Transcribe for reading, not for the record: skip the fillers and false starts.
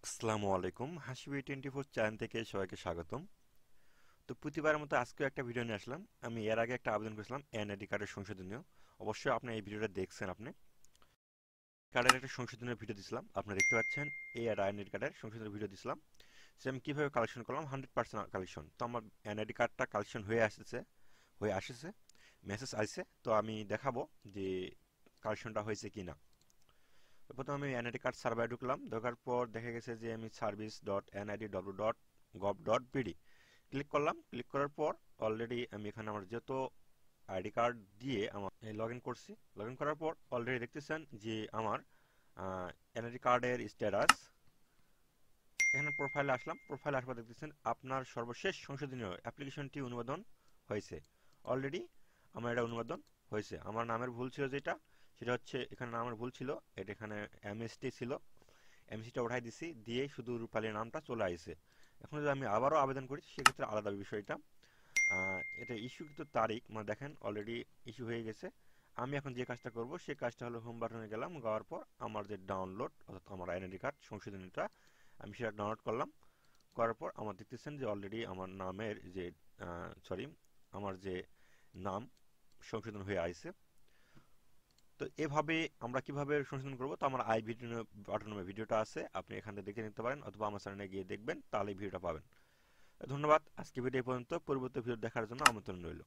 আসসালামু আলাইকুম, হাসিবি 24 চ্যানেল থেকে সবাইকে স্বাগতম। তো প্রতিবারের মতো আজকেও একটা ভিডিও নিয়ে আসলাম। আমি এর আগে একটা আবেদন করেছিলাম এনআইডি কার্ডের সংশোধনীয়। অবশ্যই আপনি এই ভিডিওটা দেখছেন। আপনি কার্ডের একটা সংশোধনের ভিডিও দিয়েছিলাম, আপনি দেখতে পাচ্ছেন। এই আইডেন্টি কার্ডের সংশোধনের ভিডিও দিয়েছিলাম, সে আমি কীভাবে কালেকশন করলাম। 100% কালেকশন। তো আমার এনআইডি কার্ডটা কালেকশন হয়ে আসছে, মেসেজ আসছে। তো আমি দেখাবো যে কালেকশনটা হয়েছে কি না। প্রথমে আমি এনআইডি কার্ড সার্ভারে ঢুকলাম, ঢোকার পর দেখা গেছে যে আমি service.nidw.gov.bd ক্লিক করলাম। ক্লিক করার পর অলরেডি আমি এখানে আমার যেহেতু আইডি কার্ড দিয়ে আমার লগ ইন করছি। লগ ইন করার পর অলরেডি দেখতেছেন যে আমার এনআইডি কার্ডের স্ট্যাটাস। এখানে প্রোফাইলে আসলাম, প্রোফাইলে আসার পর দেখতেছেন আপনার সর্বশেষ সংশোধনীয় অ্যাপ্লিকেশনটি অনুমোদন হয়েছে। অলরেডি আমার এটা অনুমোদন হয়েছে। আমার নামের ভুল ছিল যেটা, সেটা হচ্ছে এখানে নামের ভুল ছিল, এটা এখানে এমএসটি ছিল, এমসিটা উঠাই দিছি, দিয়ে শুধু রূপালী নামটা চলে আসছে। এখন যদি আমি আবারও আবেদন করি সেক্ষেত্রে আলাদা বিষয়টা। এটা ইস্যু কিন্তু তারিখ মানে দেখেন অলরেডি ইস্যু হয়ে গেছে। আমি এখন যে কাজটা করব সেই কাজটা হলো হোম বাটনে গেলাম, যাওয়ার পর আমার যে ডাউনলোড অর্থাৎ আমার আইডেন্টি কার্ড সংশোধনীটা আমি সেটা ডাউনলোড করলাম। করার পর আমার দেখতেছেন যে অলরেডি আমার নামের যে সরি আমার যে নাম সংশোধন হয়ে আইছে। তো এভাবে আমরা কিভাবে সংশোধন করব, তো আমার আই ভিডিও বাটন ভিডিওটা আছে, আপনি এখান থেকে দেখে নিতে পারেন, অথবা আমার চ্যানেলে গিয়ে দেখবেন, তাহলে ভিডিওটা পাবেন। ধন্যবাদ। আজকে ভিডিও এই পর্যন্ত। পরবর্তী ভিডিও দেখার জন্য আমন্ত্রণ রইল।